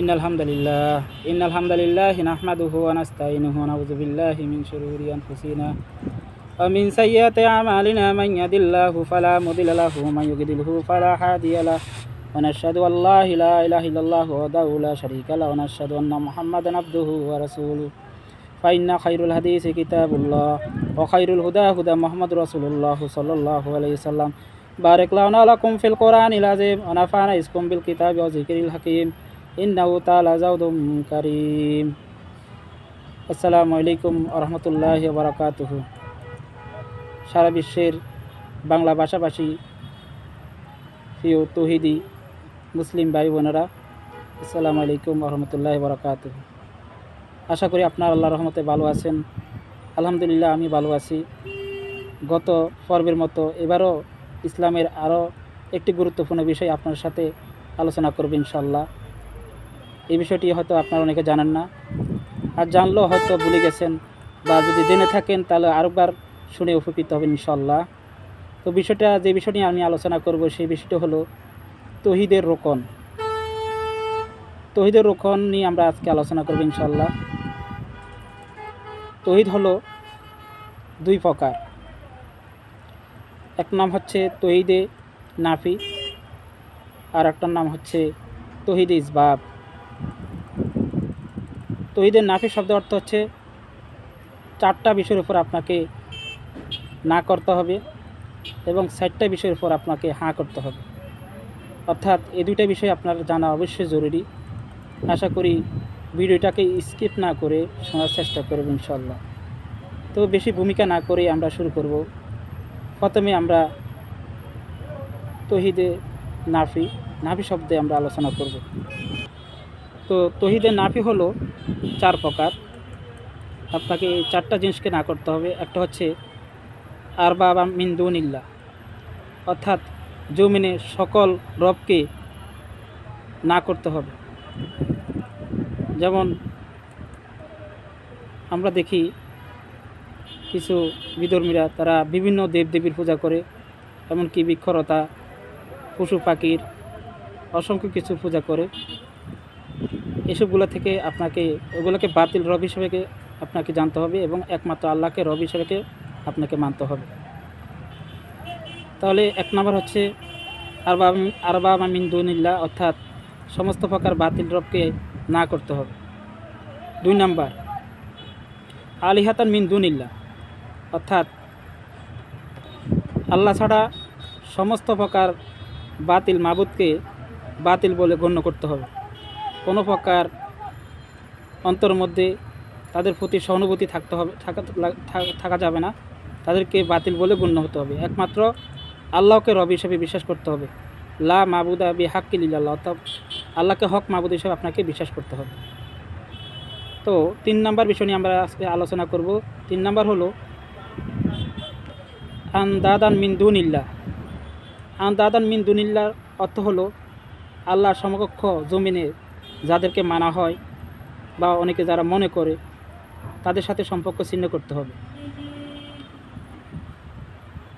ইন্নাল হামদুলিল্লাহ নাহমাদুহু ওয়া নাস্তাইনুহু ওয়া নাউযু বিল্লাহি মিন শুরুরি আনফুসিনা ওয়া মিন সাইয়্যাতি আমালিনা মান ইয়াহদিল্লাহু ফালা মুদিল্লা লাহু ওয়া মান ইউদ্লিলহু ফালা হাদিয়া লাহু ওয়া নাশহাদু আল লা ইলাহা ইল্লাল্লাহু ওয়াহদাহু লা শারীকা লাহু ওয়া নাশহাদু আন্না মুহাম্মাদান আবদুহু ওয়া রাসূলুহু ফাইন্না খায়রুল হাদিসি কিতাবুল্লাহ ওয়া খায়রুল হুদা হুদা মুহাম্মাদুর রাসূলুল্লাহ সাল্লাল্লাহু আলাইহি ওয়াসাল্লাম বারাক লানা লাকুম ফিল কুরআনিল আযীম ওয়া নাফা'না ইসকুম বিল কিতাবি ওয়া যিকরিল হাকীম ইন্নাহু তাআলা জাওদুম কারীম। আসসালামু আলাইকুম ওয়া রাহমাতুল্লাহি ওয়া বারাকাতুহু। সারা বিশ্বের বাংলা ভাষাভাষী প্রিয় তৌহিদি মুসলিম ভাই বোনেরা, আসসালামু আলাইকুম ওয়া রাহমাতুল্লাহি ওয়া বারাকাতুহু। আশা করি আপনারা আল্লাহর রহমতে ভালো আছেন। আলহামদুলিল্লাহ আমি ভালো আছি। গত পর্বের মতো এবারও ইসলামের আরও একটি গুরুত্বপূর্ণ বিষয় আপনার সাথে আলোচনা করব ইনশাআল্লাহ। এই বিষয়টি হয়তো আপনারা অনেকে জানেন না, আর জানলেও হয়তো ভুলে গেছেন, বা যদি জেনে থাকেন তাহলে আরেকবার শুনে উপকৃত হবেন ইনশাআল্লাহ। তো যে বিষয়টি আমি আলোচনা করব সেই বিষয়টি হলো তৌহিদের রোকন। তৌহিদের রোকন নিয়ে আমরা আজকে আলোচনা করব ইনশাআল্লাহ। তৌহিদ হলো দুই প্রকার। এক নাম হচ্ছে তৌহিদে নাফি, আর একটার নাম হচ্ছে তৌহিদে ইসবাব। তৌহিদের নাফি শব্দের অর্থ হচ্ছে চারটা বিষয়ের উপর আপনাকে না করতে হবে এবং 6টা বিষয়ের উপর আপনাকে হাঁ করতে হবে। অর্থাৎ এই দুইটা বিষয় আপনার জানা অবশ্যই জরুরি। আশা করি ভিডিওটাকে স্কিপ না করে শোনার চেষ্টা করব ইনশাআল্লাহ। তো বেশি ভূমিকা না করে আমরা শুরু করব। প্রথমে আমরা তৌহিদে নাফি শব্দে আমরা আলোচনা করব। তো তৌহিদে নাফি হলো 4 প্রকার। আপনাকে এই 4টা জিনিসকে না করতে হবে। একটা হচ্ছে আরবাবা মিন দুনিল্লাহ, অর্থাৎ জমিনে সকল রবকে না করতে হবে। যেমন আমরা দেখি কিছু বিধর্মীরা তারা বিভিন্ন দেবদেবীর পূজা করে, এমনকি বৃক্ষলতা, পশু পাখির অসংখ্য কিছু পূজা করে। এসবগুলো থেকে ওগুলোকে বাতিল রব হিসেবে আপনাকে জানতে হবে এবং একমাত্র আল্লাহকে রব হিসেবে আপনাকে মানতে হবে। তাহলে 1 নম্বর হচ্ছে আরবাবা মিন দুনিল্লাহ, অর্থাৎ সমস্ত প্রকার বাতিল রবকে না করতে হবে। 2 নম্বর আলিহাতান মিন দুনিল্লাহ, অর্থাৎ আল্লাহ ছাড়া সমস্ত প্রকার বাতিল মাবুদকে বাতিল বলে গণ্য করতে হবে। কোনো প্রকার অন্তর মধ্যে তাদের প্রতি সহানুভূতি থাকা যাবে না। তাদেরকে বাতিল বলে গণ্য হতে হবে। একমাত্র আল্লাহকে রব হিসেবে বিশ্বাস করতে হবে। লা মাবুদা বি হাক্কিল ইল্লাল্লাহ, অর্থাৎ আল্লাহকে হক মাবুদ হিসেবে আপনাকে বিশ্বাস করতে হবে। তো 3 নম্বর বিষয় নিয়ে আমরা আজকে আলোচনা করব। 3 নম্বর হলো আনদাদান মিন দুনিল্লাহ। আনদাদান মিন দুনিল্লাহর অর্থ হলো আল্লাহর সমকক্ষ জমিনে যাদেরকে মানা হয় বা অনেকে যারা মনে করে, তাদের সাথে সম্পর্ক ছিন্ন করতে হবে।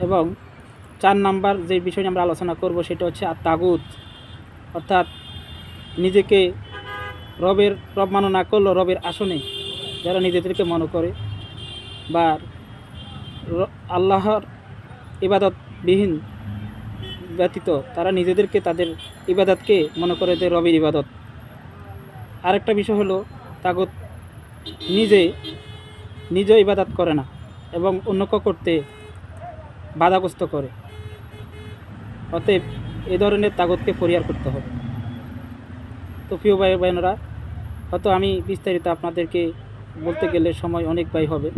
এবং 4 নাম্বার যে বিষয় নিয়ে আমরা আলোচনা করব সেটা হচ্ছে তাগুত, অর্থাৎ নিজেকে রব মানো না করলেও রবের আসনে যারা নিজেদেরকে মনে করে বা আল্লাহর ইবাদতবিহীন ব্যতীত তারা নিজেদেরকে তাদের ইবাদতকে মনে করে যে রবের ইবাদত। আরেকটা বিষয় হলো তাগুত নিজে ইবাদত করে না এবং অন্যকে করতে বাধাগ্রস্ত করে। অতএব এ ধরনের তাগুতকে পরিহার করতে হবে। তো প্রিয় ভাই বোনেরা, হয়তো আমি বিস্তারিত আপনাদেরকে বলতে গেলে সময় অনেক ব্যয় হবে,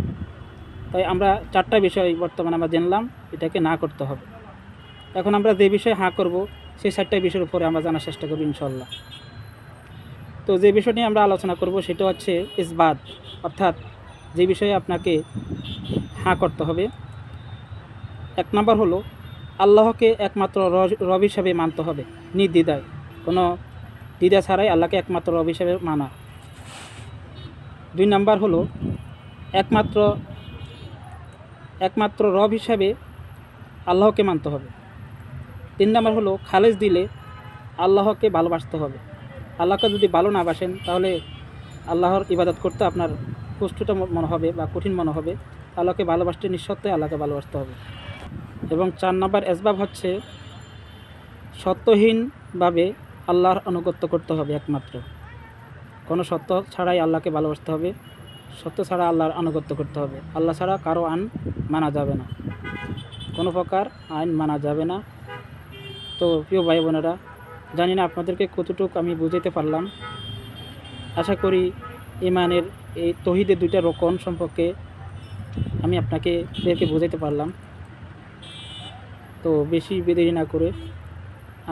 তাই আমরা 4টা বিষয় বর্তমানে আমরা জানলাম এটাকে না করতে হবে। এখন আমরা যে বিষয়ে হাঁ করব সেই 4টা বিষয়ের উপরে আমরা জানার চেষ্টা করব ইনশাআল্লাহ। তো যে বিষয় নিয়ে আমরা আলোচনা করব সেটা হচ্ছে ইসবাত, অর্থাৎ যে বিষয়ে আপনাকে হাঁ করতে হবে। 1 নম্বর হলো আল্লাহকে একমাত্র রব হিসাবে মানতে হবে নির্দ্বিধায়, কোনো দ্বিধা ছাড়াই আল্লাহকে একমাত্র রব হিসাবে মানা। 2 নম্বর হলো একমাত্র রব হিসাবে আল্লাহকে মানতে হবে। 3 নম্বর হলো খালেস দিলে আল্লাহকে ভালোবাসতে হবে। আল্লাহকে যদি ভালো না বাসেন তাহলে আল্লাহর ইবাদত করতে আপনার কষ্টটা মনে হবে বা কঠিন মনে হবে। আল্লাহকে ভালোবাসতে নিঃসত্ত্বে আল্লাহকে ভালোবাসতে হবে। এবং 4 নম্বর আসবাব হচ্ছে সত্যহীনভাবে আল্লাহর আনুগত্য করতে হবে একমাত্র। কোনো সত্য ছাড়াই আল্লাহকে ভালোবাসতে হবে, সত্য ছাড়া আল্লাহর আনুগত্য করতে হবে। আল্লাহ ছাড়া কারো আইন মানা যাবে না, কোনো প্রকার আইন মানা যাবে না। তো প্রিয় ভাই বোনেরা, জানি না আপনাদেরকে কতটুকু আমি বুঝাতে পারলাম। আশা করি ইমানের এই তৌহিদের 2টা রকম সম্পর্কে আমি আপনাদেরকে বোঝাতে পারলাম। তো বেশি দেরি না করে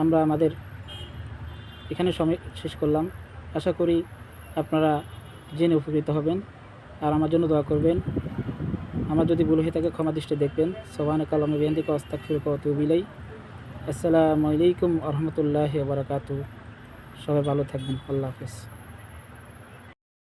আমরা আমাদের এখানে সময় শেষ করলাম। আশা করি আপনারা জেনে উপকৃত হবেন, আর আমার জন্য দোয়া করবেন। আমার যদি ভুল হয়ে থাকে ক্ষমা দৃষ্টি দেখবেন। সুবহানাকা আল্লাহুম্মা ওয়া বিহামদিকা আস্তাগফিরুকা ওয়া আতুবু ইলাইক। আসসালামু আলাইকুম ওয়া রাহমাতুল্লাহি ওয়া বারাকাতুহু। সবাই ভালো থাকবেন। আল্লাহ হাফেজ।